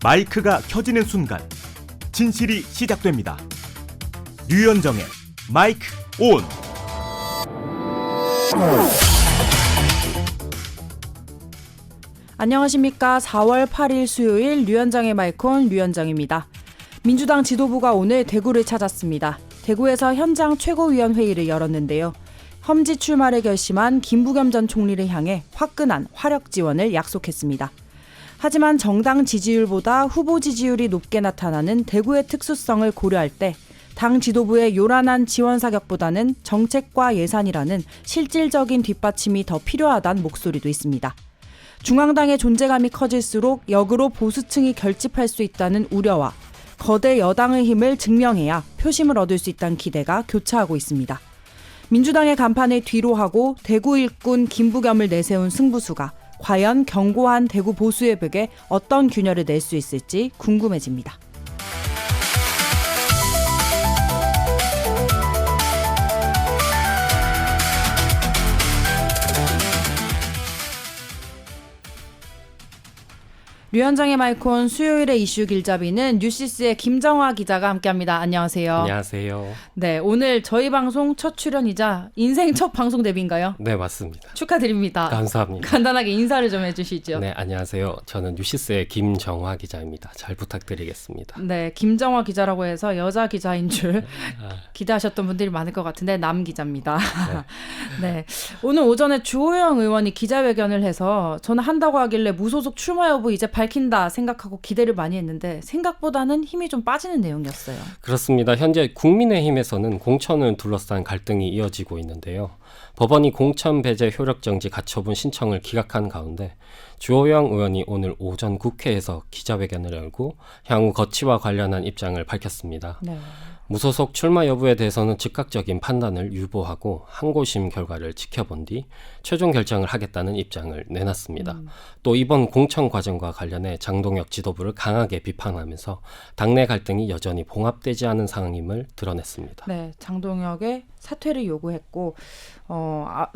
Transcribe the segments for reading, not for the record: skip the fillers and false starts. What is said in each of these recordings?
마이크가 켜지는 순간 진실이 시작됩니다. 류현정의 마이크 온. 안녕하십니까. 4월 8일 수요일 류현정의 마이크 온 류현정입니다. 민주당 지도부가 오늘 대구를 찾았습니다. 대구에서 현장 최고위원회의를 열었는데요. 험지 출마를 결심한 김부겸 전 총리를 향해 화끈한 화력 지원을 약속했습니다. 하지만 정당 지지율보다 후보 지지율이 높게 나타나는 대구의 특수성을 고려할 때 당 지도부의 요란한 지원 사격보다는 정책과 예산이라는 실질적인 뒷받침이 더 필요하다는 목소리도 있습니다. 중앙당의 존재감이 커질수록 역으로 보수층이 결집할 수 있다는 우려와 거대 여당의 힘을 증명해야 표심을 얻을 수 있다는 기대가 교차하고 있습니다. 민주당의 간판을 뒤로하고 대구 일꾼 김부겸을 내세운 승부수가 과연 견고한 대구 보수의 벽에 어떤 균열을 낼 수 있을지 궁금해집니다. 류현정의 마이크온 수요일의 이슈 길잡이는 뉴시스의 김정화 기자가 함께합니다. 안녕하세요. 안녕하세요. 네, 오늘 저희 방송 첫 출연이자 인생 첫 방송 데뷔인가요? 네, 맞습니다. 축하드립니다. 감사합니다. 간단하게 인사를 좀 해주시죠. 네, 안녕하세요. 저는 뉴시스의 김정화 기자입니다. 잘 부탁드리겠습니다. 네, 김정화 기자라고 해서 여자 기자인 줄 기대하셨던 분들이 많을 것 같은데 남 기자입니다. 네, 오늘 오전에 주호영 의원이 기자회견을 해서 저는 한다고 하길래 무소속 출마 여부 이제 밝힌다 생각하고 기대를 많이 했는데 생각보다는 힘이 좀 빠지는 내용이었어요. 그렇습니다. 현재 국민의힘에서는 공천을 둘러싼 갈등이 이어지고 있는데요. 법원이 공천 배제 효력정지 가처분 신청을 기각한 가운데 주호영 의원이 오늘 오전 국회에서 기자회견을 열고 향후 거취와 관련한 입장을 밝혔습니다. 네. 무소속 출마 여부에 대해서는 즉각적인 판단을 유보하고 항고심 결과를 지켜본 뒤 최종 결정을 하겠다는 입장을 내놨습니다. 또 이번 공천 과정과 관련해 장동혁 지도부를 강하게 비판하면서 당내 갈등이 여전히 봉합되지 않은 상황임을 드러냈습니다. 네, 장동혁의 사퇴를 요구했고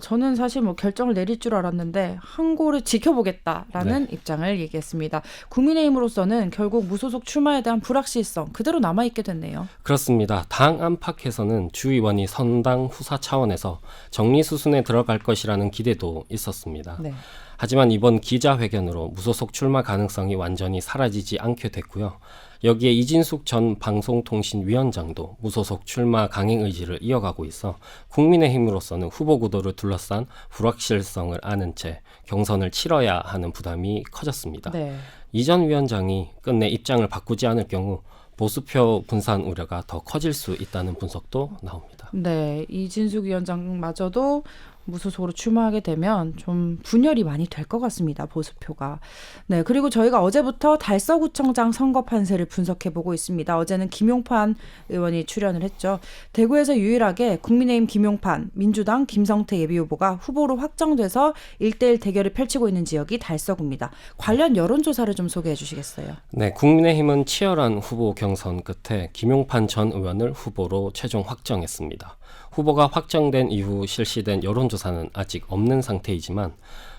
저는 사실 결정을 내릴 줄 알았는데 항고를 지켜보겠다라는 입장을 얘기했습니다. 국민의힘으로서는 결국 무소속 출마에 대한 불확실성 그대로 남아있게 됐네요. 그렇습니다. 당 안팎에서는 주 의원이 선당 후사 차원에서 정리수순에 들어갈 것이라는 기대도 있었습니다. 네. 하지만 이번 기자회견으로 무소속 출마 가능성이 완전히 사라지지 않게 됐고요. 여기에 이진숙 전 방송통신위원장도 무소속 출마 강행 의지를 이어가고 있어 국민의힘으로서는 후보 구도를 둘러싼 불확실성을 아는 채 경선을 치러야 하는 부담이 커졌습니다. 네. 이 전 위원장이 끝내 입장을 바꾸지 않을 경우 보수표 분산 우려가 더 커질 수 있다는 분석도 나옵니다. 네, 이진숙 위원장마저도 무소속으로 출마하게 되면 좀 분열이 많이 될 것 같습니다. 보수표가. 네, 그리고 저희가 어제부터 달서구청장 선거 판세를 분석해보고 있습니다. 어제는 김용판 의원이 출연을 했죠. 대구에서 유일하게 국민의힘 김용판, 민주당 김성태 예비후보가 후보로 확정돼서 1대1 대결을 펼치고 있는 지역이 달서구입니다. 관련 여론조사를 좀 소개해 주시겠어요? 네, 국민의힘은 치열한 후보 경선 끝에 김용판 전 의원을 후보로 최종 확정했습니다. 후보가 확정된 이후 실시된 여론조사는 아직 없는 상태이지만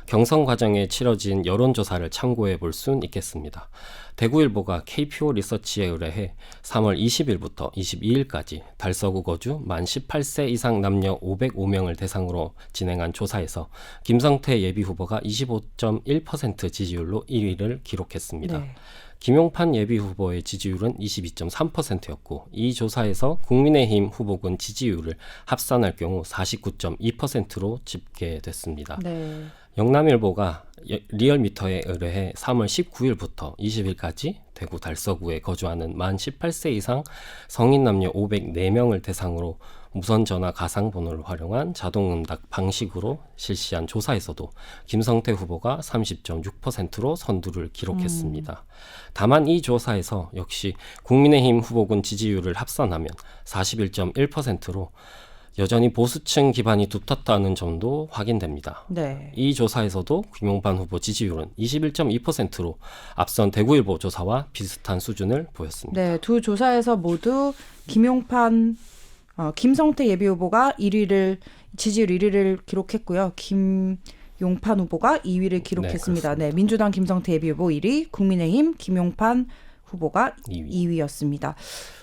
경선 과정에 치러진 여론조사를 참고해 볼 수는 있겠습니다. 대구일보가 KPO 리서치에 의뢰해 3월 20일부터 22일까지 달서구 거주 만 18세 이상 남녀 505명을 대상으로 진행한 조사에서 김성태 예비후보가 25.1% 지지율로 1위를 기록했습니다. 네. 김용판 예비후보의 지지율은 22.3%였고 이 조사에서 국민의힘 후보군 지지율을 합산할 경우 49.2%로 집계됐습니다. 네. 영남일보가 리얼미터에 의뢰해 3월 19일부터 20일까지 대구 달서구에 거주하는 만 18세 이상 성인 남녀 504명을 대상으로 무선전화 가상번호를 활용한 자동응답 방식으로 실시한 조사에서도 김성태 후보가 30.6%로 선두를 기록했습니다. 다만 이 조사에서 역시 국민의힘 후보군 지지율을 합산하면 41.1%로 여전히 보수층 기반이 두텁다는 점도 확인됩니다. 네. 이 조사에서도 김용판 후보 지지율은 21.2%로 앞선 대구일보 조사와 비슷한 수준을 보였습니다. 네, 두 조사에서 모두 김성태 예비후보가 1위를 지지율 1위를 기록했고요. 김용판 후보가 2위를 기록했습니다. 네, 네, 민주당 김성태 예비후보 1위, 국민의힘 김용판 후보가 2위였습니다.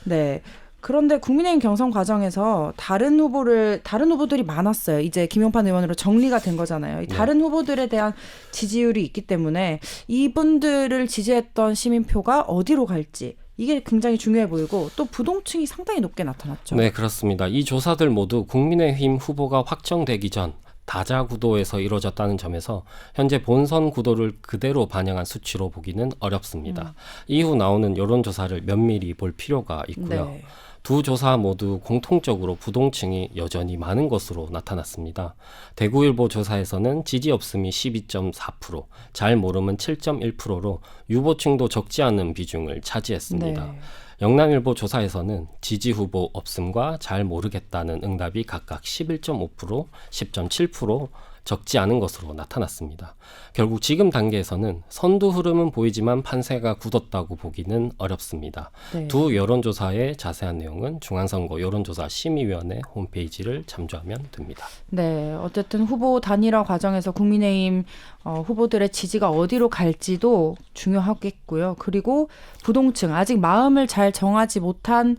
네. 그런데 국민의힘 경선 과정에서 다른 후보들이 많았어요. 이제 김용판 의원으로 정리가 된 거잖아요. 이 다른 후보들에 대한 지지율이 있기 때문에 이분들을 지지했던 시민표가 어디로 갈지 이게 굉장히 중요해 보이고 또 부동층이 상당히 높게 나타났죠. 네, 그렇습니다. 이 조사들 모두 국민의힘 후보가 확정되기 전 다자 구도에서 이루어졌다는 점에서 현재 본선 구도를 그대로 반영한 수치로 보기는 어렵습니다. 이후 나오는 여론조사를 면밀히 볼 필요가 있고요. 네. 두 조사 모두 공통적으로 부동층이 여전히 많은 것으로 나타났습니다. 대구일보 조사에서는 지지 없음이 12.4%, 잘 모름은 7.1%로 유보층도 적지 않은 비중을 차지했습니다. 네. 영남일보 조사에서는 지지 후보 없음과 잘 모르겠다는 응답이 각각 11.5%, 10.7% 적지 않은 것으로 나타났습니다. 결국 지금 단계에서는 선두 흐름은 보이지만 판세가 굳었다고 보기는 어렵습니다. 네. 두 여론조사의 자세한 내용은 중앙선거 여론조사 심의위원회 홈페이지를 참조하면 됩니다. 네, 어쨌든 후보 단일화 과정에서 국민의힘 후보들의 지지가 어디로 갈지도 중요하겠고요. 그리고 부동층, 아직 마음을 잘 정하지 못한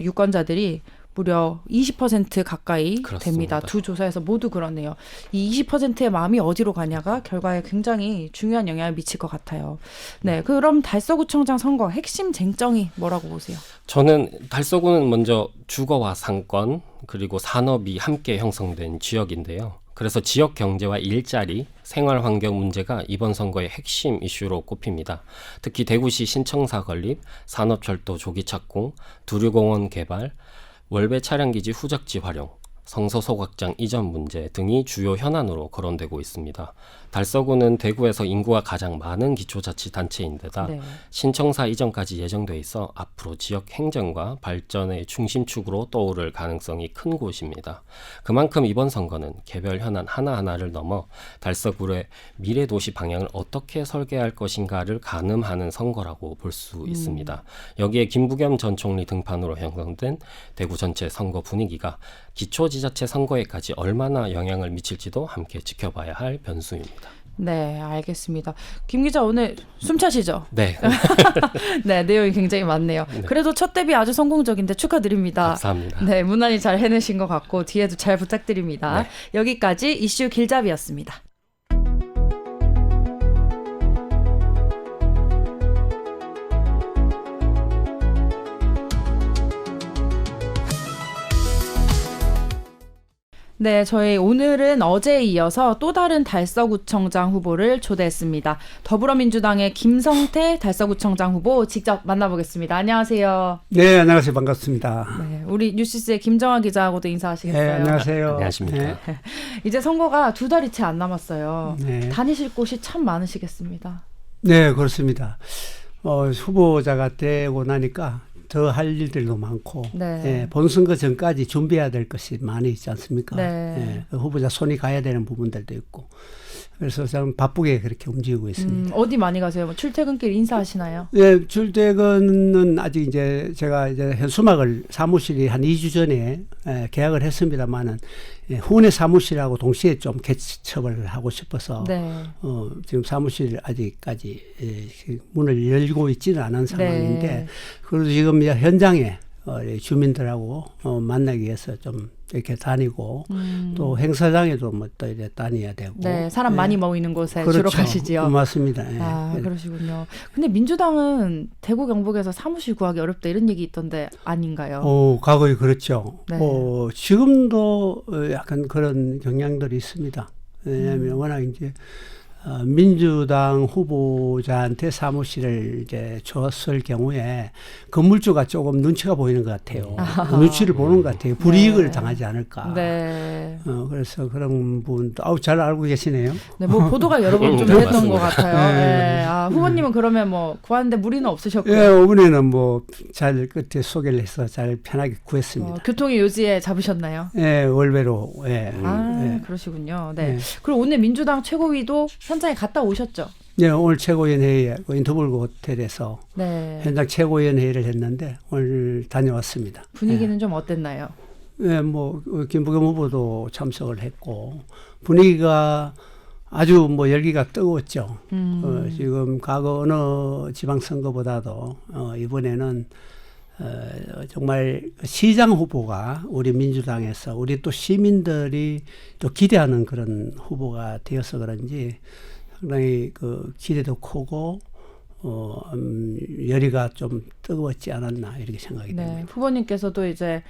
유권자들이 무려 20% 가까이 그렇습니다. 됩니다. 두 조사에서 모두 그러네요. 이 20%의 마음이 어디로 가냐가 결과에 굉장히 중요한 영향을 미칠 것 같아요. 네, 그럼 달서구청장 선거 핵심 쟁점이 뭐라고 보세요? 저는 달서구는 먼저 주거와 상권 그리고 산업이 함께 형성된 지역인데요. 그래서 지역 경제와 일자리, 생활 환경 문제가 이번 선거의 핵심 이슈로 꼽힙니다. 특히 대구시 신청사 건립, 산업철도 조기 착공, 두류공원 개발, 월배 차량기지 후적지 활용, 성서소각장 이전 문제 등이 주요 현안으로 거론되고 있습니다. 달서구는 대구에서 인구가 가장 많은 기초자치단체인데다 네. 신청사 이전까지 예정돼 있어 앞으로 지역 행정과 발전의 중심축으로 떠오를 가능성이 큰 곳입니다. 그만큼 이번 선거는 개별 현안 하나하나를 넘어 달서구의 미래 도시 방향을 어떻게 설계할 것인가를 가늠하는 선거라고 볼 수 있습니다. 여기에 김부겸 전 총리 등판으로 형성된 대구 전체 선거 분위기가 기초지자체 선거에까지 얼마나 영향을 미칠지도 함께 지켜봐야 할 변수입니다. 네, 알겠습니다. 김 기자 오늘 숨차시죠? 네, 네, 내용이 굉장히 많네요. 그래도 첫 데뷔 아주 성공적인데 축하드립니다. 감사합니다. 네, 무난히 잘 해내신 것 같고 뒤에도 잘 부탁드립니다. 네. 여기까지 이슈 길잡이였습니다. 네, 저희 오늘은 어제에 이어서 또 다른 달서구청장 후보를 초대했습니다. 더불어민주당의 김성태 달서구청장 후보 직접 만나보겠습니다. 안녕하세요. 네, 안녕하세요. 반갑습니다. 네, 우리 뉴시스의 김정아 기자하고도 인사하시겠어요? 네, 안녕하세요. 안녕하십니까. 네, 이제 선거가 두 달이 채 안 남았어요. 네. 다니실 곳이 참 많으시겠습니다. 네, 그렇습니다. 후보자가 되고 나니까 더 할 일들도 많고 네. 예, 본선거 전까지 준비해야 될 것이 많이 있지 않습니까? 네. 그 후보자 손이 가야 되는 부분들도 있고 그래서 좀 바쁘게 그렇게 움직이고 있습니다. 어디 많이 가세요? 뭐 출퇴근길 인사하시나요? 네, 출퇴근은 아직 이제 제가 이제 현수막을 사무실이 한 2주 전에 계약을 했습니다만은 후내 사무실하고 동시에 좀 개척을 하고 싶어서 네. 지금 사무실 아직까지 문을 열고 있지는 않은 상황인데 네. 그래도 지금 현장에 주민들하고 만나기 위해서 좀 이렇게 다니고 또 행사장에도 뭐 또 이제 다녀야 되고 네, 사람 많이 모이는 곳에 그렇죠. 주로 가시지요. 맞습니다. 아, 그러시군요. 근데 민주당은 대구 경북에서 사무실 구하기 어렵다 이런 얘기 있던데 아닌가요? 과거에 그렇죠. 네. 지금도 약간 그런 경향들이 있습니다. 왜냐하면 워낙 이제 민주당 후보자한테 사무실을 이제 줬을 경우에 건물주가 조금 눈치가 보이는 것 같아요. 눈치를 보는 것 같아요. 불이익을 네. 당하지 않을까. 네. 그래서 그런 부분도 잘 알고 계시네요. 네, 뭐 보도가 여러 번 좀 네, 됐던 맞습니다. 것 같아요. 네. 아, 후보님은 그러면 뭐 구하는데 무리는 없으셨고요. 예, 이번에는 뭐 잘 끝에 소개를 해서 잘 편하게 구했습니다. 교통이 요지에 잡으셨나요? 예, 월배로. 예. 아, 그러시군요. 네. 네. 그리고 오늘 민주당 최고위도 현장에 갔다 오셨죠? 네, 오늘 최고위원회에 인터블 호텔에서 네. 현장 최고위원회의를 했는데 오늘 다녀왔습니다. 분위기는 좀 어땠나요? 예, 뭐 김부겸 후보도 참석을 했고 분위기가 아주 뭐 열기가 뜨거웠죠. 지금 과거 어느 지방선거보다도 이번에는 정말 시장 후보가 우리 민주당에서 우리 또 시민들이 또 기대하는 그런 후보가 되어서 그런지 상당히 그 기대도 크고 열의가 좀 뜨거웠지 않았나 이렇게 생각이 네, 됩니다. 후보님께서도 이제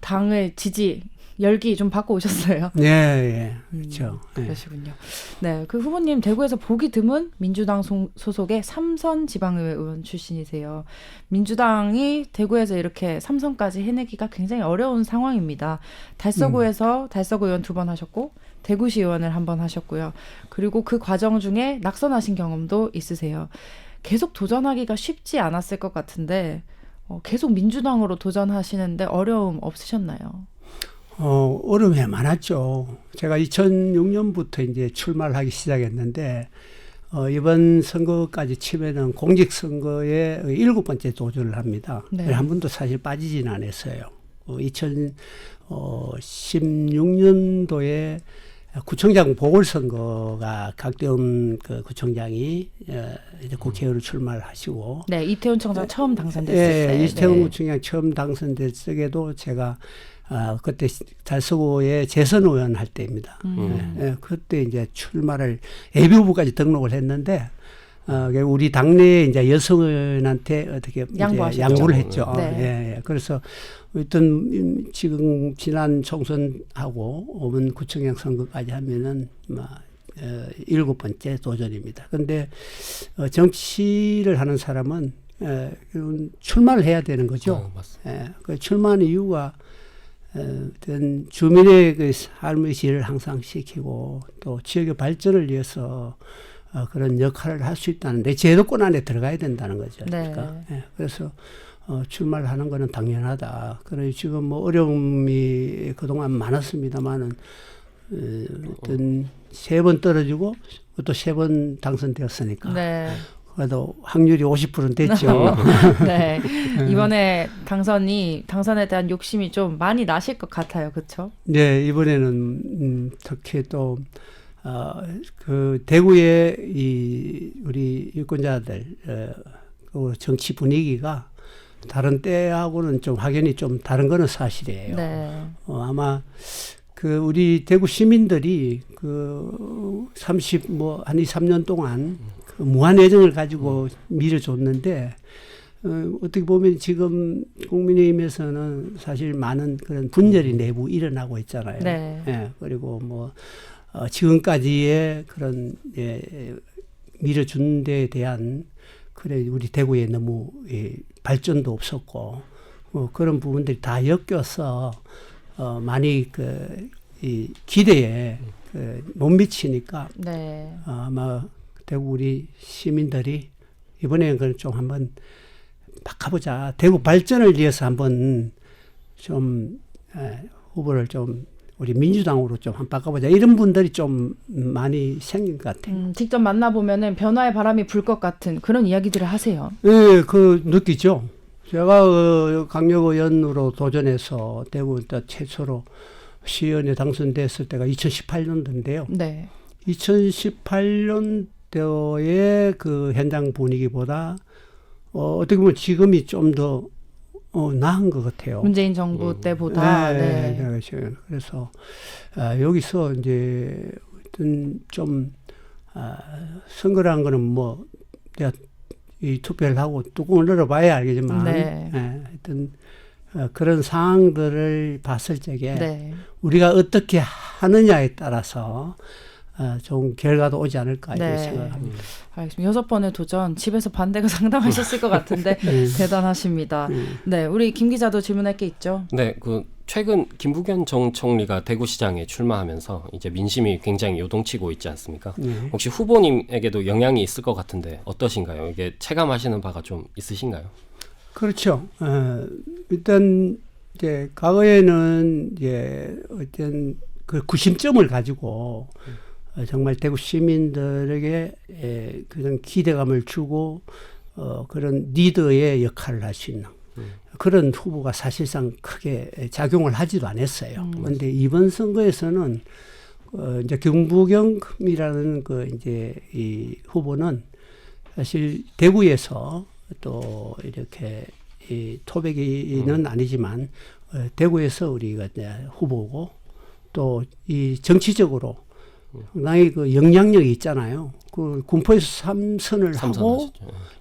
당의 지지 열기 좀 받고 오셨어요. 네, 예, 그렇죠. 예. 그러시군요. 네, 그 후보님 대구에서 보기 드문 민주당 소속의 삼선 지방의회 의원 출신이세요. 민주당이 대구에서 이렇게 삼선까지 해내기가 굉장히 어려운 상황입니다. 달서구에서 달서구 의원 2번 하셨고 대구시 의원을 1번 하셨고요. 그리고 그 과정 중에 낙선하신 경험도 있으세요. 계속 도전하기가 쉽지 않았을 것 같은데 계속 민주당으로 도전하시는데 어려움 없으셨나요? 어려움이 많았죠. 제가 2006년부터 이제 출마를 하기 시작했는데, 이번 선거까지 치면은 공직선거에 7번째 도전을 합니다. 네. 한 번도 사실 빠지진 않았어요. 2016년도에 구청장 보궐선거가 각대원 그 구청장이 이제 국회의원으로 출마를 하시고, 네, 이태훈 청장 처음 당선됐을 예, 때. 이태원 네. 구청장 처음 당선됐을 때도 제가 그때 달서구에 재선 의원 할 때입니다. 예, 그때 이제 출마를 예비후보까지 등록을 했는데 우리 당내에 이제 여성 의원한테 어떻게 이제 양보하셨죠. 양보를 했죠. 네. 예, 예. 그래서 어떤 지금 지난 총선하고 오번 구청장 선거까지 하면은 7번째 도전입니다. 그런데 정치를 하는 사람은 출마를 해야 되는 거죠. 맞습니다. 예, 그 출마하는 이유가 어떤 주민의 그 삶의 질을 항상 시키고 또 지역의 발전을 위해서 그런 역할을 할 수 있다는 데 제도권 안에 들어가야 된다는 거죠. 네. 그러니까 예, 그래서 출마를 하는 거는 당연하다. 그래 지금 뭐 어려움이 그동안 많았습니다만은 어떤 3번 떨어지고 또 3번 당선되었으니까. 네. 그래도 확률이 50%는 됐죠. 네. 이번에 당선에 대한 욕심이 좀 많이 나실 것 같아요. 그렇죠? 네, 이번에는 특히 또 그 대구의 우리 유권자들 그 정치 분위기가 다른 때하고는 좀 확연히 좀 다른 거는 사실이에요. 네. 아마 그 우리 대구 시민들이 그 한 2-3년 동안 그 무한 애정을 가지고 밀어줬는데 어떻게 보면 지금 국민의힘에서는 사실 많은 그런 분열이 내부 일어나고 있잖아요. 네. 예, 그리고 뭐 지금까지의 그런 밀어준 데에 대한 그래 우리 대구에 너무 발전도 없었고 그런 부분들이 다 엮여서 많이 이 기대에 못 미치니까 네. 아마 대구 우리 시민들이 이번에는 그걸 좀 한번 바꿔보자. 대구 발전을 위해서 한번 좀 후보를 좀 우리 민주당으로 좀 한번 바꿔보자. 이런 분들이 좀 많이 생긴 것 같아요. 직접 만나보면은 변화의 바람이 불 것 같은 그런 이야기들을 하세요. 네, 그 느끼죠. 제가 강력의원으로 도전해서 대구 최초로 시의원에 당선됐을 때가 2018년도인데요. 네. 2018년도의 그 현장 분위기보다 어떻게 보면 지금이 좀 더 나은 것 같아요. 문재인 정부 때보다. 네, 네. 그래서 여기서 이제 어떤 좀 선거라는 거는 뭐 내가 이 투표를 하고 뚜껑을 열어봐야 알겠지만 네. 하여튼 그런 상황들을 봤을 적에 네. 우리가 어떻게 하느냐에 따라서 좋은 결과도 오지 않을까 이렇게 네. 생각합니다. 알겠습니다. 6번의 도전 집에서 반대가 상당하셨을 것 같은데 대단하십니다. 네, 우리 김 기자도 질문할 게 있죠. 네, 그 최근 김부겸 전 총리가 대구시장에 출마하면서 이제 민심이 굉장히 요동치고 있지 않습니까? 혹시 후보님에게도 영향이 있을 것 같은데 어떠신가요? 이게 체감하시는 바가 좀 있으신가요? 그렇죠. 일단 이제 과거에는 이제 어떤 그 구심점을 가지고 정말 대구 시민들에게 그런 기대감을 주고 그런 리더의 역할을 할 수 있는 그런 후보가 사실상 크게 작용을 하지도 않았어요. 그런데 이번 선거에서는 이제 김부겸이라는 그 이제 이 후보는 사실 대구에서 또 이렇게 이 토백이는 아니지만 대구에서 우리가 이제 후보고 또 이 정치적으로 상당히 그 영향력이 있잖아요. 그 군포에서 삼선을 하고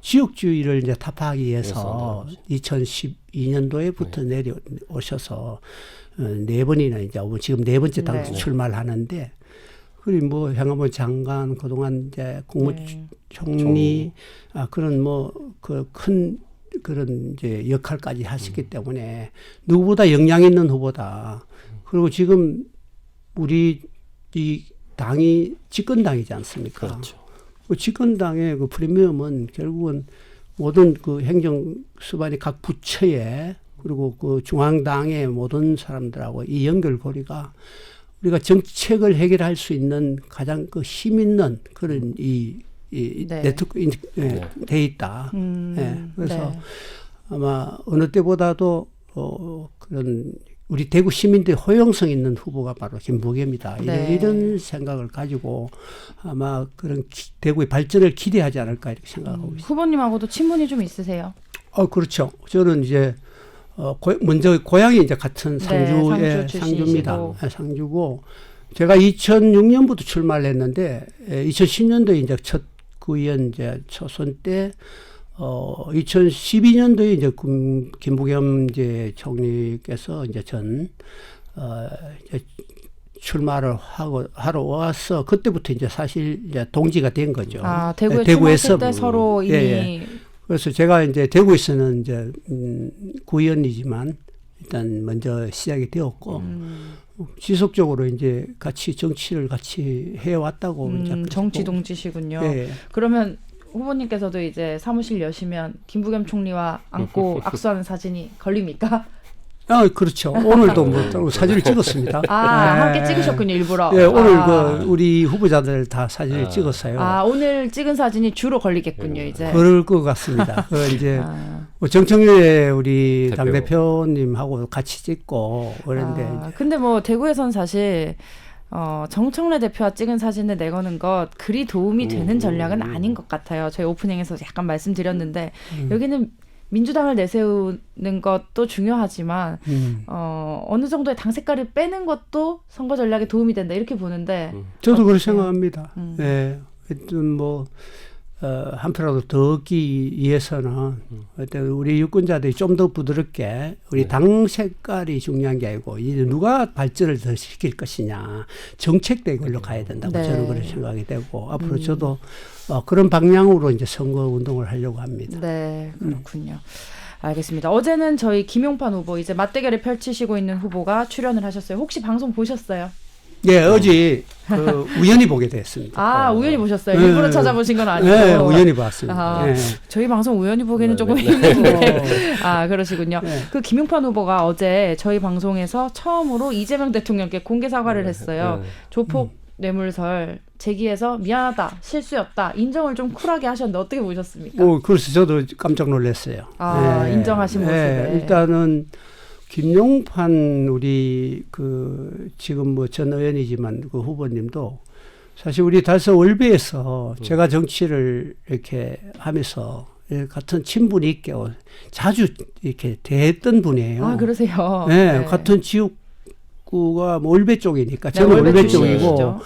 지역주의를 이제 타파하기 위해서 2012년도에부터 내려오셔서 네 번이나 이제 지금 네 번째 당선 출마를 하는데 그리고 뭐 행안부 장관 그동안 이제 국무총리 그런 뭐 그 큰 그런 이제 역할까지 하셨기 때문에 누구보다 영향 있는 후보다. 그리고 지금 우리 이 당이 집권당이지 않습니까? 그렇죠. 그 집권당의 그 프리미엄은 결국은 모든 그 행정 수반이 각 부처에 그리고 그 중앙당의 모든 사람들하고 이 연결고리가 우리가 정책을 해결할 수 있는 가장 그 힘 있는 그런 이 네트워크 돼 있다. 그래서 아마 어느 때보다도 그런 우리 대구 시민들의 호용성 있는 후보가 바로 김부겸이다. 이런 생각을 가지고 아마 그런 대구의 발전을 기대하지 않을까 이렇게 생각하고 있습니다. 후보님하고도 친분이 좀 있으세요? 그렇죠. 저는 이제 먼저 고향이 이제 같은 상주의 상주입니다. 상주고 제가 2006년부터 출마를 했는데 2010년도에 이제 첫 구의원 이제 초선 때 2012년도에 이제 김부겸 이제 총리께서 이제 이제 출마를 하러 와서 그때부터 이제 사실 이제 동지가 된 거죠. 대구에 출마했을 때 서로 이미. 그래서 제가 이제 대구에서는 이제 구의원이지만 일단 먼저 시작이 되었고 지속적으로 이제 같이 정치를 같이 해왔다고. 정치 동지시군요. 그러면 후보님께서도 이제 사무실 여시면 김부겸 총리와 안고 악수하는 사진이 걸립니까? 그렇죠. 오늘도 뭐 사진을 찍었습니다. 함께 찍으셨군요, 일부러. 오늘 그 우리 후보자들 다 사진을 찍었어요. 오늘 찍은 사진이 주로 걸리겠군요, 이제. 그럴 것 같습니다. 이제 정청래 우리 당대표님하고 같이 찍고 그런데. 근데 뭐 대구에선 사실 정청래 대표와 찍은 사진을 내거는 것 그리 도움이 되는 전략은 아닌 것 같아요. 저희 오프닝에서 약간 말씀드렸는데 여기는 민주당을 내세우는 것도 중요하지만 어느 정도의 당 색깔을 빼는 것도 선거 전략에 도움이 된다 이렇게 보는데 저도 그렇게 생각합니다. 네, 하여튼 뭐 한표라도 더 얻기 위해서는 우리 유권자들이 좀 더 부드럽게 우리 당 색깔이 중요한 게 아니고 이제 누가 발전을 더 시킬 것이냐 정책 대결로 가야 된다고 저는 그렇게 생각이 되고 앞으로 저도 그런 방향으로 이제 선거 운동을 하려고 합니다. 네, 그렇군요. 알겠습니다. 어제는 저희 김용판 후보 이제 맞대결을 펼치시고 있는 후보가 출연을 하셨어요. 혹시 방송 보셨어요? 네, 어제 우연히 보게 됐습니다. 우연히 보셨어요? 일부러 찾아보신 건 아니고? 네, 우연히 봤습니다. 저희 방송 우연히 보기는 조금 힘든데. 그러시군요. 그 김용판 후보가 어제 저희 방송에서 처음으로 이재명 대통령께 공개 사과를 했어요. 조폭 뇌물설 제기해서 미안하다, 실수였다, 인정을 좀 쿨하게 하셨는데 어떻게 보셨습니까? 그래서 저도 깜짝 놀랐어요. 인정하신 모습에. 일단은 김용판 우리 지금 뭐 전 의원이지만 그 후보님도 사실 우리 달서 월배에서 제가 정치를 이렇게 하면서 같은 친분이 있게 자주 이렇게 대했던 분이에요. 그러세요? 네, 같은 지역구가 뭐 월배 쪽이니까 저는 월배 쪽이고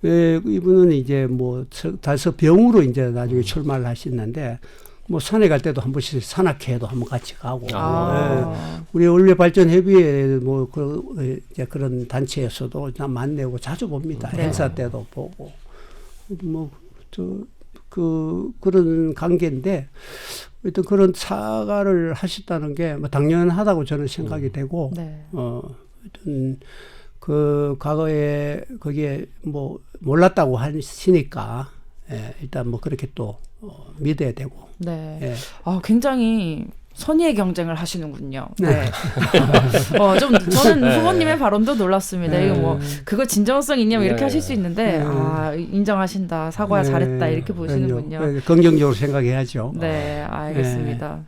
이분은 이제 뭐 달서 병으로 이제 나중에 출마를 하셨는데 뭐 산에 갈 때도 한 번씩 산악회에도 한번 같이 가고 우리 원래 발전 협의회 뭐 이제 그런 단체에서도 만나고 자주 봅니다. 행사 때도 보고 뭐 그런 관계인데 어떤 그런 사과를 하셨다는 게 뭐 당연하다고 저는 생각이 되고 어떤 그 과거에 거기에 뭐 몰랐다고 하시니까 일단 뭐 그렇게 또 믿어야 되고. 굉장히 선의의 경쟁을 하시는군요. 좀 저는 후보님의 발언도 놀랐습니다. 이거 뭐 그거 진정성 있냐면 이렇게 하실 수 있는데 인정하신다, 사과 잘했다 이렇게 보시는군요. 긍정적으로 생각해야죠. 네, 알겠습니다.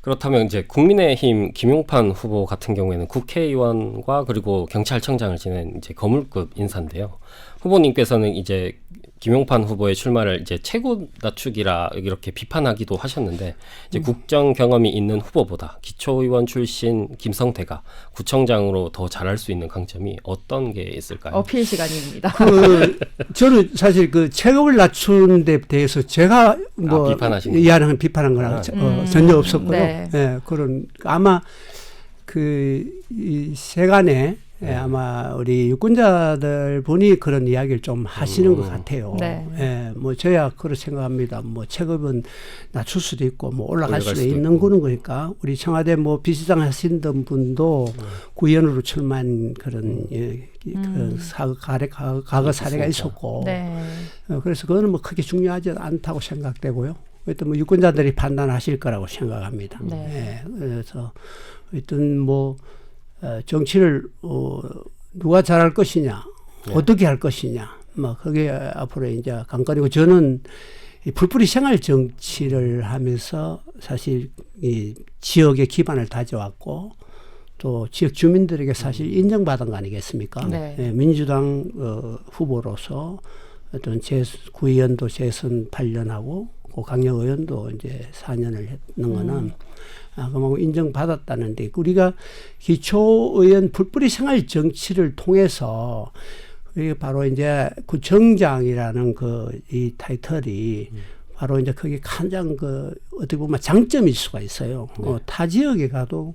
그렇다면 이제 국민의힘 김용판 후보 같은 경우에는 국회의원과 그리고 경찰청장을 지낸 이제 거물급 인사인데요. 후보님께서는 이제 김용판 후보의 출마를 이제 최고 낮추기라 이렇게 비판하기도 하셨는데 이제 국정 경험이 있는 후보보다 기초의원 출신 김성태가 구청장으로 더 잘할 수 있는 강점이 어떤 게 있을까요? 어필 시간입니다. 저는 사실 그 체급을 낮추는 데 대해서 제가 뭐 비판한 거나 전혀 없었고요. 네. 예, 그런 아마 이 세간에 아마 우리 유권자들 분이 그런 이야기를 좀 하시는 것 같아요. 네. 예, 뭐 저야 그렇게 생각합니다. 뭐 체급은 낮출 수도 있고 뭐 올라갈 수도 있는 거는 거니까 우리 청와대 뭐 비서장 하시던 분도 구의원으로 출마한 그런 그런 과거 사례가 있었고 네. 그래서 그거는 뭐 크게 중요하지 않다고 생각되고요. 하여튼 뭐 유권자들이 판단하실 거라고 생각합니다. 네. 예, 그래서 하여튼 뭐 정치를 누가 잘할 것이냐, 어떻게 할 것이냐, 뭐 그게 앞으로 이제 관건이고 저는 이 풀뿌리 생활 정치를 하면서 사실 이 지역의 기반을 다져왔고 또 지역 주민들에게 사실 인정받은 거 아니겠습니까? 네. 예, 민주당 후보로서 어떤 구의원도 재선 8년하고 강력의원도 이제 4년을 했는 거는 그만큼 인정받았다는데 우리가 기초의원 풀뿌리 생활 정치를 통해서 이게 바로 이제 구청장이라는 이 타이틀이 바로 이제 그게 가장 어떻게 보면 장점일 수가 있어요. 네. 타 지역에 가도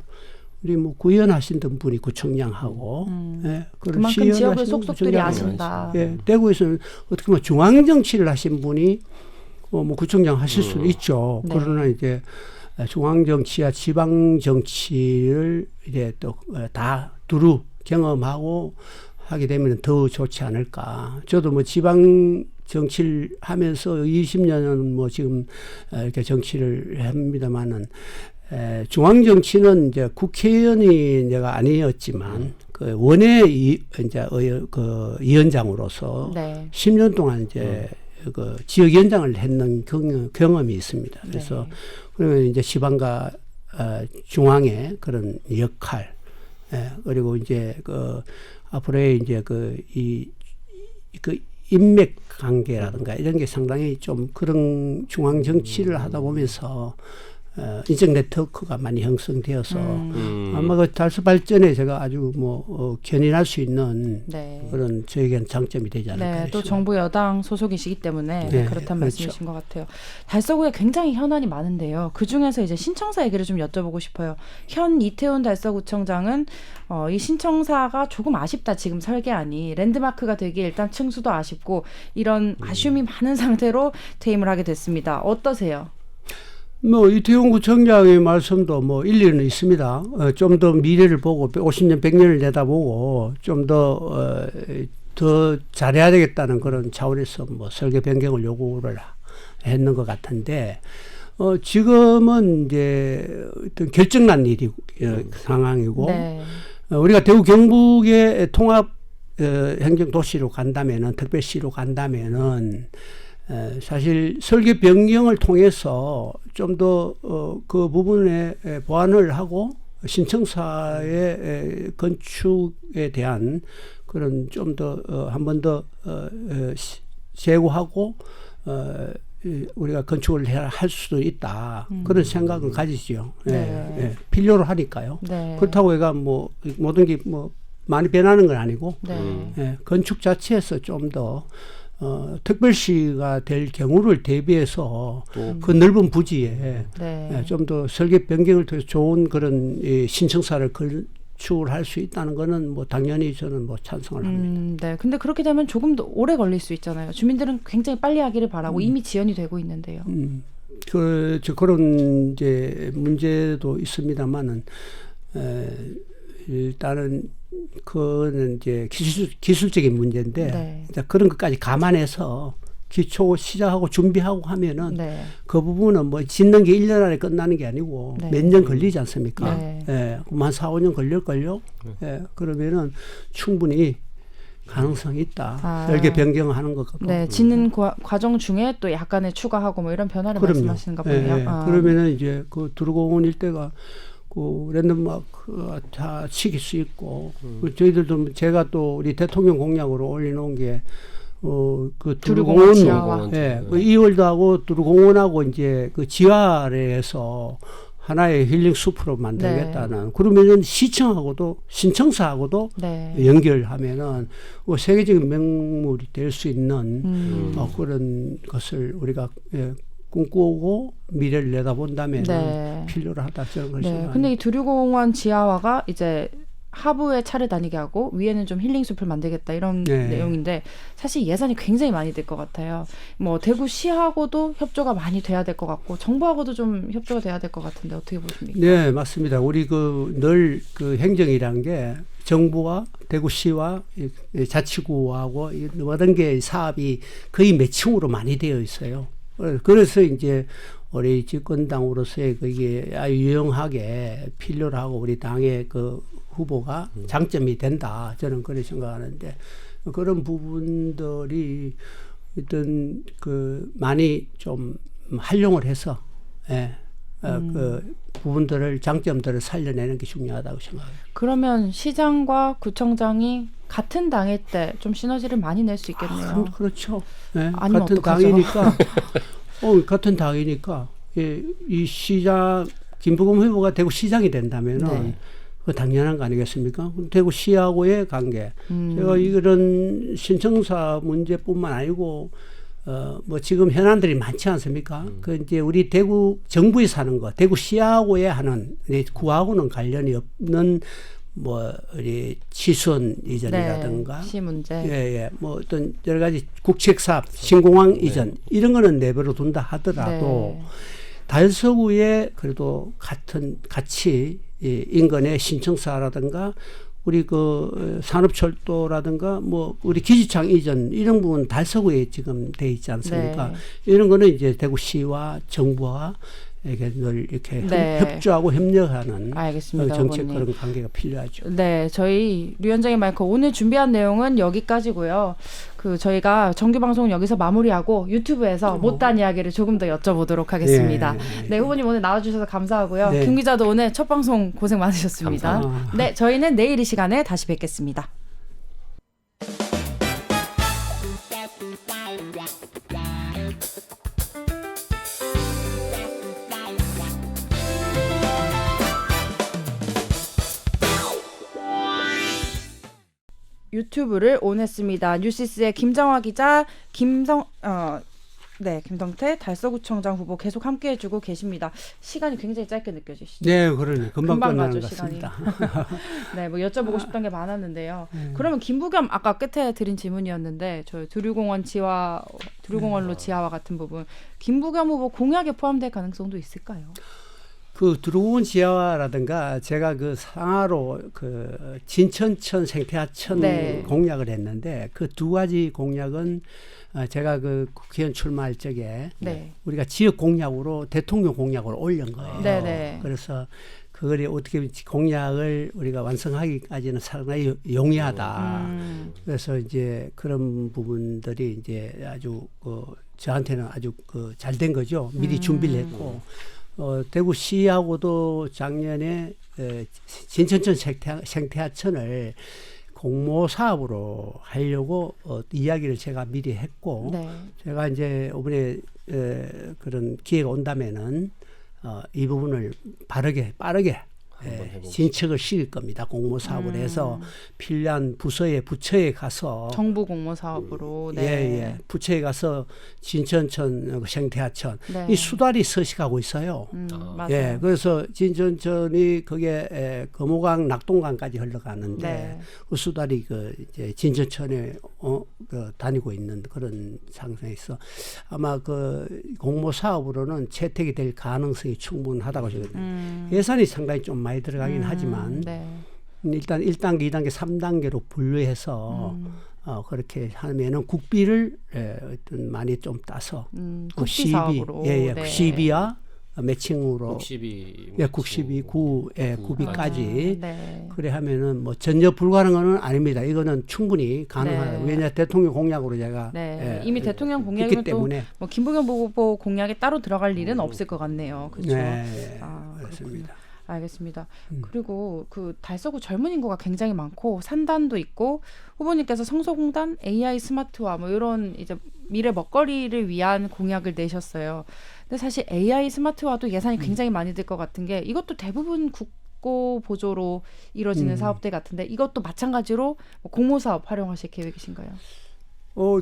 우리 뭐 구의원 하시던 분이 구청장하고 예, 그만큼 지역을 속속들이 아신다. 예, 대구에서는 어떻게 보면 중앙 정치를 하신 분이 뭐 구청장 하실 수도 있죠. 네. 그러나 이제 중앙 정치와 지방 정치를 이제 또 다 두루 경험하고 하게 되면 더 좋지 않을까. 저도 뭐 지방 정치를 하면서 20년은 뭐 지금 이렇게 정치를 합니다만은 중앙 정치는 이제 국회의원이 내가 아니었지만 그 원외 그 위원장으로서 네. 10년 동안 이제 그 지역위원장을 했는 경험이 있습니다. 그래서 네. 그러면 이제 지방과 중앙의 그런 역할, 그리고 이제 앞으로의 이제 인맥 관계라든가 이런 게 상당히 좀 그런 중앙 정치를 하다 보면서 인적 네트워크가 많이 형성되어서 아마 그 달수 발전에 제가 아주 견인할 수 있는 네. 그런 저에게는 장점이 되지 않을까. 네, 또 정부 여당 소속이시기 때문에 네, 그렇다는 그렇죠. 말씀이신 것 같아요. 달서구에 굉장히 현안이 많은데요. 그 중에서 이제 신청사 얘기를 좀 여쭤보고 싶어요. 현 이태원 달서구청장은 이 신청사가 조금 아쉽다. 지금 설계안이 랜드마크가 되기 일단 층수도 아쉽고 이런 아쉬움이 많은 상태로 퇴임을 하게 됐습니다. 어떠세요? 이태원 구청장의 말씀도 일리는 있습니다. 좀 더 미래를 보고 50년, 100년을 내다보고 좀 더 잘해야 되겠다는 그런 차원에서 설계 변경을 요구를 했는 것 같은데, 지금은 이제 어떤 결정난 상황이고, 네. 우리가 대구 경북의 통합 행정도시로 간다면은, 특별시로 간다면은, 사실 설계 변경을 통해서 좀 더 그 부분에 보완을 하고 신청사의 건축에 대한 그런 좀 더 한 번 더 제고하고 우리가 건축을 할 수도 있다. 그런 생각은 가지죠. 네. 필요로 하니까요. 네. 그렇다고 해가 모든 게 많이 변하는 건 아니고 네. 건축 자체에서 좀 더 특별시가 될 경우를 대비해서 그 넓은 부지에 네. 좀 더 설계 변경을 통해서 좋은 그런 신청사를 건축을 할 수 있다는 거는 당연히 저는 찬성을 합니다. 네. 근데 그렇게 되면 조금 더 오래 걸릴 수 있잖아요. 주민들은 굉장히 빨리 하기를 바라고 이미 지연이 되고 있는데요. 그런 이제 문제도 있습니다만은 일단은 그거는 이제 기술적인 문제인데 네. 이제 그런 것까지 감안해서 기초 시작하고 준비하고 하면은 네. 그 부분은 짓는 게 1년 안에 끝나는 게 아니고 네. 몇 년 걸리지 않습니까? 네. 한 4, 5년 걸릴걸요? 그러면은 충분히 가능성이 있다. 이렇게 변경하는 것 같고. 네, 짓는 과정 중에 또 약간의 추가하고 뭐 이런 변화를 그럼요. 말씀하시는가 보네요. 예, 예. 그러면은 이제 그 두루공원 일대가 그 랜드마크 다 지킬 수 있고 그 저희들도 제가 또 우리 대통령 공약으로 올려놓은 게 그 두루공원 지하화. 예, 그 이월드하고 두루공원하고 이제 그 지하래에서 하나의 힐링 숲으로 만들겠다는. 그러면은 시청하고도 신청사하고도 네. 연결하면은 세계적인 명물이 될 수 있는 그런 것을 우리가 꿈꾸고 미래를 내다본다면 네. 필요로 하다 저는 그런 네. 생각합니다. 근데 이 두류공원 지하화가 이제 하부에 차를 다니게 하고 위에는 좀 힐링 숲을 만들겠다 이런 네. 내용인데 사실 예산이 굉장히 많이 들 것 같아요. 뭐 대구시하고도 협조가 많이 돼야 될 것 같고 정부하고도 좀 협조가 돼야 될 것 같은데 어떻게 보십니까? 네, 맞습니다. 우리 늘 그 행정이란 게 정부와 대구시와 자치구하고 모든 게 사업이 거의 매칭으로 많이 되어 있어요. 그래서 이제 우리 집권당으로서의 그게 아주 유용하게 필요로 하고 우리 당의 그 후보가 장점이 된다. 저는 그렇게 생각하는데 그런 부분들이 어떤 그 많이 좀 활용을 해서 그 부분들을 장점들을 살려내는 게 중요하다고 생각합니다. 그러면 시장과 구청장이 같은 당일 때 좀 시너지를 많이 낼 수 있겠네요. 그렇죠. 네, 아니면 같은 어떡하죠? 당이니까 같은 당이니까 이 시장 김부겸 후보가 대구 시장이 된다면은 네. 그 당연한 거 아니겠습니까? 대구시하고의 관계. 제가 이런 신청사 문제뿐만 아니고 뭐 지금 현안들이 많지 않습니까? 그 이제 우리 대구 정부에서 하는 거, 대구시하고에 하는 구하고는 관련이 없는 뭐 우리 치수원 이전이라든가, 네, 시 문제. 예, 뭐 어떤 여러 가지 국책사업, 신공항 이전 이런 거는 내버려 둔다 하더라도 네. 달서구에 그래도 같이 인근의 신청사라든가 우리 그 산업철도라든가 뭐 우리 기지창 이전 이런 부분 달서구에 지금 돼 있지 않습니까? 네. 이런 거는 이제 대구시와 정부와 이렇게 늘 이렇게 네. 협조하고 협력하는 알겠습니다, 정책 후보님. 그런 관계가 필요하죠. 네, 저희 류현정의 마이크 오늘 준비한 내용은 여기까지고요. 그 저희가 정규 방송은 여기서 마무리하고 유튜브에서 못다한 이야기를 조금 더 여쭤보도록 하겠습니다. 네, 후보님 오늘 나와주셔서 감사하고요. 네. 김 기자도 오늘 첫 방송 고생 많으셨습니다. 감사합니다. 네, 저희는 내일 이 시간에 다시 뵙겠습니다. 유튜브를 온했습니다. 뉴시스의 김정화 기자, 김성태 달서구청장 후보 계속 함께해주고 계십니다. 시간이 굉장히 짧게 느껴지시죠? 네, 그러니 금방 끝나는 가죠, 것 시간이. 같습니다. 네, 뭐 여쭤보고 싶던 게 많았는데요. 그러면 김부겸 아까 끝에 드린 질문이었는데 저 두류공원로 지하와 같은 부분 김부겸 후보 공약에 포함될 가능성도 있을까요? 그 두루공원 지하라든가 제가 그 상하로 그 진천천 생태하천 네. 공약을 했는데 그 두 가지 공약은 제가 그 국회의원 출마할 적에 네. 우리가 지역 공약으로 대통령 공약으로 올린 거예요. 네네. 그래서 그걸 어떻게 공약을 우리가 완성하기까지는 상당히 용이하다. 그래서 이제 그런 부분들이 이제 아주 저한테는 아주 잘 된 거죠. 미리 준비를 했고. 대구시하고도 작년에 진천천 생태하천을 공모 사업으로 하려고 이야기를 제가 미리 했고 네. 제가 이제 이번에 그런 기회가 온다면은 이 부분을 빠르게 진척을 시킬 겁니다. 공모 사업을 해서 필요한 부처에 가서 정부 공모 사업으로 예, 부처에 가서 진천천 생태하천 네. 이 수달이 서식하고 있어요. 맞아요. 예, 그래서 진천천이 그게 거모강 낙동강까지 흘러가는데 네. 그 수달이 이제 진천천에 다니고 있는 그런 상황에서 아마 그 공모 사업으로는 채택이 될 가능성이 충분하다고 생각합니다. 예산이 상당히 좀 많이 들어가긴 하지만 네. 일단 1단계, 2단계, 3단계로 분류해서 그렇게 하면은 국비를 어떤 많이 좀 따서 국비 사업으로. 예, 네. 시비와 매칭으로 국시비 국시비 구비까지 네. 그래 하면은 뭐 전혀 불가능은 아닙니다. 이거는 충분히 가능하다. 네. 왜냐 대통령 공약으로 제가 네. 이미 대통령 했기 공약이면 때문에 또뭐 김부겸 후보 공약에 따로 들어갈 일은 없을 것 같네요. 그렇죠? 네, 아, 그렇습니다. 알겠습니다. 그리고 그 달서구 젊은 인구가 굉장히 많고 산단도 있고 후보님께서 성소공단, AI 스마트화 뭐 이런 이제 미래 먹거리를 위한 공약을 내셨어요. 근데 사실 AI 스마트화도 예산이 굉장히 많이 들 것 같은 게 이것도 대부분 국고 보조로 이루어지는 사업들 같은데 이것도 마찬가지로 뭐 공모 사업 활용하실 계획이신가요?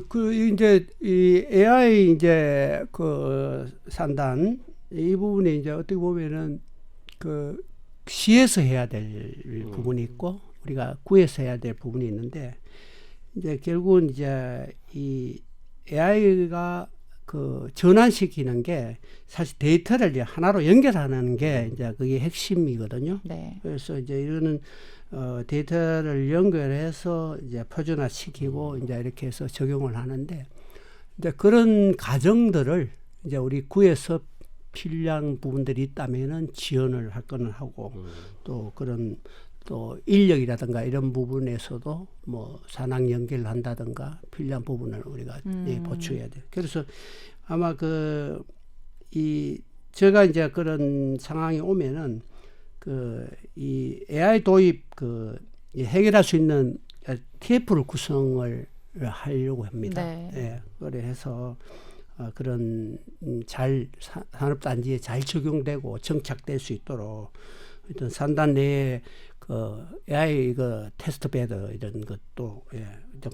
그 이제 이 AI 이제 그 산단 이 부분이 이제 어떻게 보면은 그 시에서 해야 될 부분이 있고 우리가 구에서 해야 될 부분이 있는데 이제 결국은 이제 이 AI가 그 전환시키는 게 사실 데이터를 이제 하나로 연결하는 게 이제 그게 핵심이거든요. 네. 그래서 이제 이거는 데이터를 연결해서 이제 표준화시키고 이제 이렇게 해서 적용을 하는데 이제 그런 과정들을 이제 우리 구에서 필요한 부분들이 있다면은 지원을 할 거는 하고 또 그런 또 인력이라든가 이런 부분에서도 뭐 산학 연계를 한다든가 필요한 부분을 우리가 보충해야 돼요. 그래서 아마 제가 이제 그런 상황이 오면은 이 AI 도입 이 해결할 수 있는 TF를 구성을 하려고 합니다. 네. 예, 그래서 그런 산업단지에 잘 적용되고 정착될 수 있도록 어떤 산단 내에 그 AI 테스트 베드 이런 것도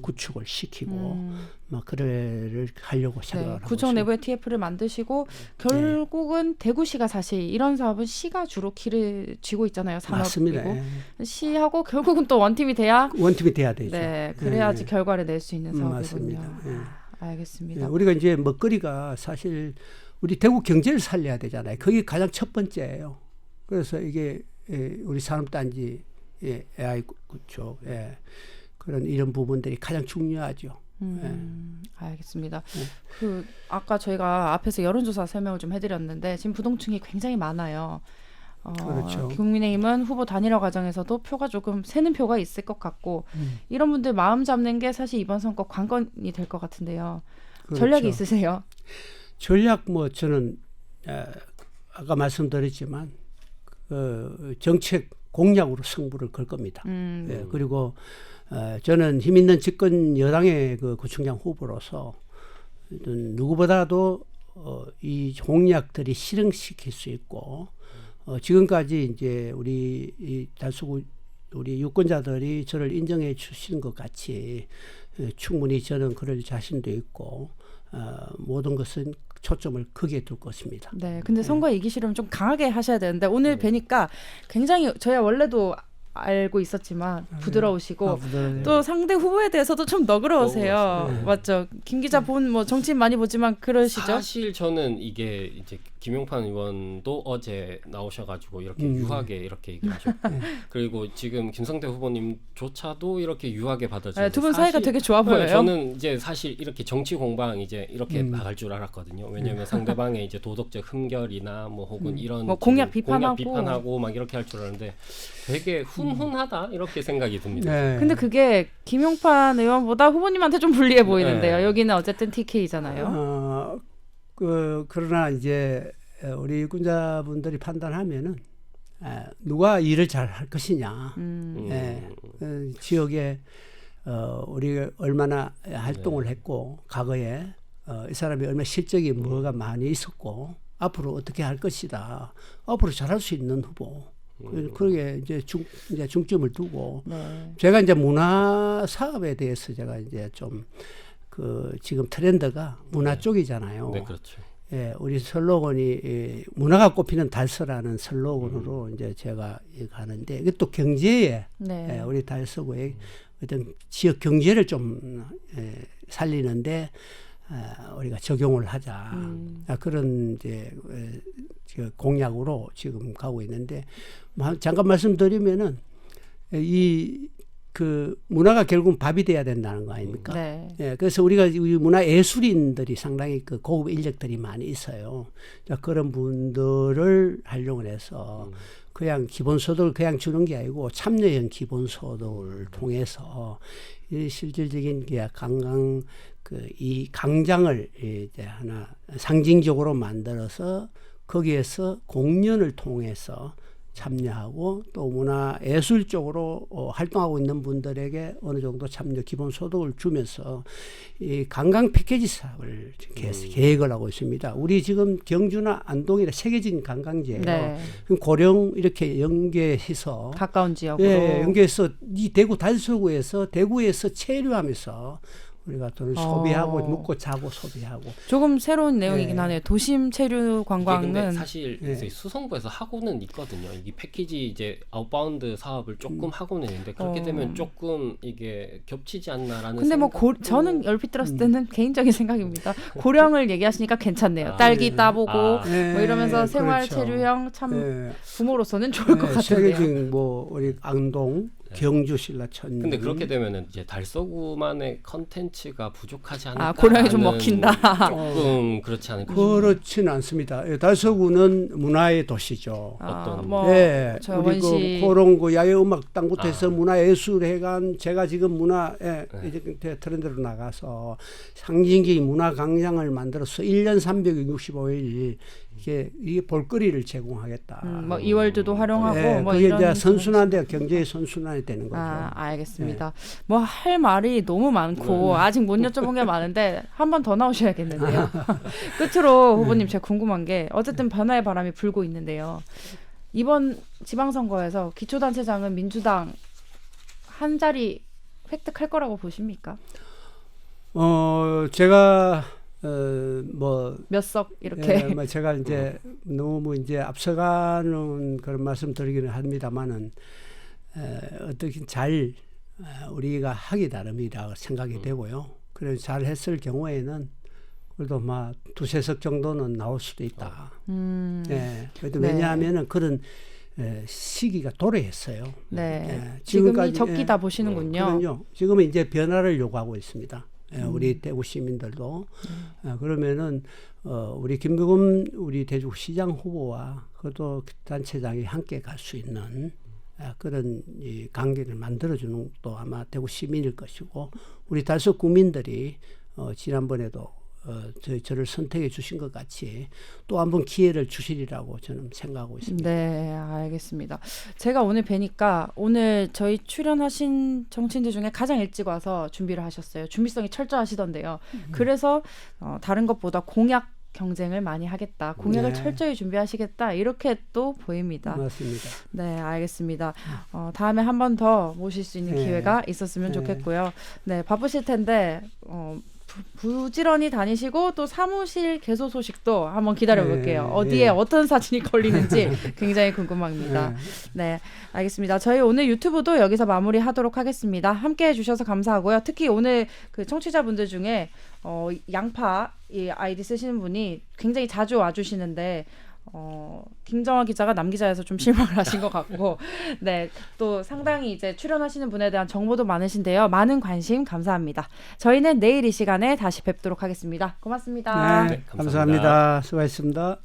구축을 시키고 막 그래를 하려고 생각을 하고 구청 있습니다. 내부에 TF를 만드시고 결국은 대구시가 사실 이런 사업은 시가 주로 길을 쥐고 있잖아요. 산업이고 맞습니다. 시하고 결국은 또 원팀이 돼야 원팀이 돼야 되죠. 네, 그래야지 결과를 낼 수 있는 사업이군요. 맞습니다. 알겠습니다. 우리가 이제 먹거리가 사실 우리 대구 경제를 살려야 되잖아요. 그게 가장 첫 번째예요. 그래서 이게 우리 산업단지 AI 구축 그런 이런 부분들이 가장 중요하죠. 알겠습니다. 그 아까 저희가 앞에서 여론조사 설명을 좀 해드렸는데 지금 부동층이 굉장히 많아요. 그렇죠. 국민의힘은 후보 단일화 과정에서도 표가 조금 새는 표가 있을 것 같고 이런 분들 마음 잡는 게 사실 이번 선거 관건이 될 것 같은데요. 그렇죠. 전략이 있으세요? 전략 뭐 저는 아까 말씀드렸지만 정책 공약으로 승부를 걸 겁니다. 그리고 저는 힘 있는 집권 여당의 그 구청장 후보로서 누구보다도 이 공약들이 실행시킬 수 있고 지금까지 이제 우리 이 달서구 우리 유권자들이 저를 인정해 주시는 것 같이 충분히 저는 그럴 자신도 있고 모든 것은 초점을 크게 둘 것입니다. 네, 근데 선거 이기시려면 좀 강하게 하셔야 되는데 오늘 뵈니까 굉장히 저야 원래도 알고 있었지만 부드러우시고 또 상대 후보에 대해서도 좀 너그러우세요. 맞죠? 김 기자 본 뭐 정치인 많이 보지만 그러시죠? 사실 저는 이게 이제 김용판 의원도 어제 나오셔가지고 이렇게 유하게 이렇게 얘기하셨고 그리고 지금 김성태 후보님조차도 이렇게 유하게 받아주고 두 분 사이가 되게 좋아 보여요. 저는 이제 사실 이렇게 정치 공방 이제 이렇게 나갈 줄 알았거든요. 왜냐하면 상대방의 이제 도덕적 흠결이나 뭐 혹은 이런 뭐 공약 비판하고 막 이렇게 할 줄 알았는데 되게 훈훈하다 이렇게 생각이 듭니다. 네. 근데 그게 김용판 의원보다 후보님한테 좀 불리해 보이는데요. 여기는 어쨌든 TK잖아요. 그러나 이제 우리 유권자분들이 판단하면은 누가 일을 잘 할 것이냐, 지역에 우리가 얼마나 활동을 했고 과거에 이 사람이 얼마나 실적이 뭐가 많이 있었고 앞으로 어떻게 할 것이다, 앞으로 잘할 수 있는 후보. 그게 이제 중점을 두고 제가 이제 문화 사업에 대해서 제가 이제 좀 지금 트렌드가 문화 쪽이잖아요. 네, 그렇죠. 우리 슬로건이 문화가 꽃피는 달서라는 슬로건으로 이제 제가 가는데 이게 또 경제에 우리 달서구의 어떤 지역 경제를 좀 살리는데 우리가 적용을 하자 그런 이제 공약으로 지금 가고 있는데 잠깐 말씀드리면은 그 문화가 결국은 밥이 돼야 된다는 거 아닙니까? 그래서 우리 문화 예술인들이 상당히 그 고급 인력들이 많이 있어요. 자, 그런 분들을 활용을 해서 그냥 기본소득을 그냥 주는 게 아니고 참여형 기본소득을 통해서 이 실질적인 게 관광 이 강장을 이제 하나 상징적으로 만들어서 거기에서 공연을 통해서 참여하고 또 문화 예술 쪽으로 활동하고 있는 분들에게 어느 정도 참여 기본 소득을 주면서 이 관광 패키지 사업을 계획을 하고 있습니다. 우리 지금 경주나 안동이나 세계적인 관광지예요. 네. 그럼 고령 이렇게 연계해서 가까운 지역으로. 예, 연계해서 이 대구 달서구에서 대구에서 체류하면서 우리가 돈을 소비하고 먹고 자고 소비하고 조금 새로운 내용이긴 네. 하네요. 도심 체류 이게 관광은 근데 사실 네. 이제 수성구에서 하고는 있거든요. 이게 패키지 이제 아웃바운드 사업을 조금 하고는 있는데 그렇게 되면 조금 이게 겹치지 않나라는 근데 뭐 생각도 저는 얼핏 들었을 때는 개인적인 생각입니다. 고령을 얘기하시니까 괜찮네요. 아, 딸기 네. 따보고 아. 뭐 이러면서 네, 생활 그렇죠. 체류형 참 예. 부모로서는 좋을 것 같은데요. 세계적인 뭐 우리 안동, 경주 신라천. 근데 그렇게 되면은 이제 달서구만의 컨텐츠가 부족하지 않을까? 고령이 좀 먹힌다. 조금 그렇지 않을까? 그렇지는 않습니다. 예, 달서구는 문화의 도시죠. 어떤 예, 저 우리 원시 그런 거 야외음악당부터 해서 문화예술회관 제가 지금 문화에 이제 트렌드로 나가서 상징적인 문화 강장을 만들어서 1년 365일 이게 볼거리를 제공하겠다. 뭐 이월드도 활용하고 예, 뭐 그게 이런 이제 선순환대 경제의 선순환이 되는 거죠. 알겠습니다. 뭐 할 말이 너무 많고 아직 못 여쭤본 게 많은데 한 번 더 나오셔야겠는데요. 끝으로 후보님 제가 궁금한 게 어쨌든 변화의 바람이 불고 있는데요. 이번 지방선거에서 기초단체장은 민주당 한 자리 획득할 거라고 보십니까? 제가 뭐 몇 석 이렇게. 뭐 제가 이제 너무 이제 앞서가는 그런 말씀 드리기는 합니다만은 어떻게 잘 우리가 하기 나름이라 생각이 되고요. 그래서 잘 했을 경우에는 그래도 막 두세 석 정도는 나올 수도 있다. 예. 그래도 네. 왜냐하면은 그런 시기가 도래했어요. 네. 예, 지금이 지금까지, 적기다 보시는군요. 그럼요. 지금은 이제 변화를 요구하고 있습니다. 우리 대구 시민들도 그러면은 우리 김부겸 우리 대구시장 후보와 그것도 단체장이 함께 갈 수 있는 그런 이 관계를 만들어주는 것도 아마 대구 시민일 것이고 우리 달서 구민들이 지난번에도 저를 선택해 주신 것 같이 또 한 번 기회를 주시리라고 저는 생각하고 있습니다. 네, 알겠습니다. 제가 오늘 뵈니까 오늘 저희 출연하신 정치인들 중에 가장 일찍 와서 준비를 하셨어요. 준비성이 철저하시던데요. 그래서 다른 것보다 공약 경쟁을 많이 하겠다. 공약을 네. 철저히 준비하시겠다. 이렇게 또 보입니다. 맞습니다. 네, 알겠습니다. 다음에 한 번 더 모실 수 있는 네. 기회가 있었으면 네. 좋겠고요. 네, 바쁘실 텐데 부지런히 다니시고 또 사무실 개소 소식도 한번 기다려 볼게요. 네, 어디에 네. 어떤 사진이 걸리는지 굉장히 궁금합니다. 네, 알겠습니다. 저희 오늘 유튜브도 여기서 마무리하도록 하겠습니다. 함께해 주셔서 감사하고요. 특히 오늘 그 청취자분들 중에 양파 이 아이디 쓰시는 분이 굉장히 자주 와주시는데 김정화 기자가 남 기자여서 좀 실망을 하신 것 같고, 네, 또 상당히 이제 출연하시는 분에 대한 정보도 많으신데요. 많은 관심 감사합니다. 저희는 내일 이 시간에 다시 뵙도록 하겠습니다. 고맙습니다. 네, 네, 감사합니다. 감사합니다. 수고하셨습니다.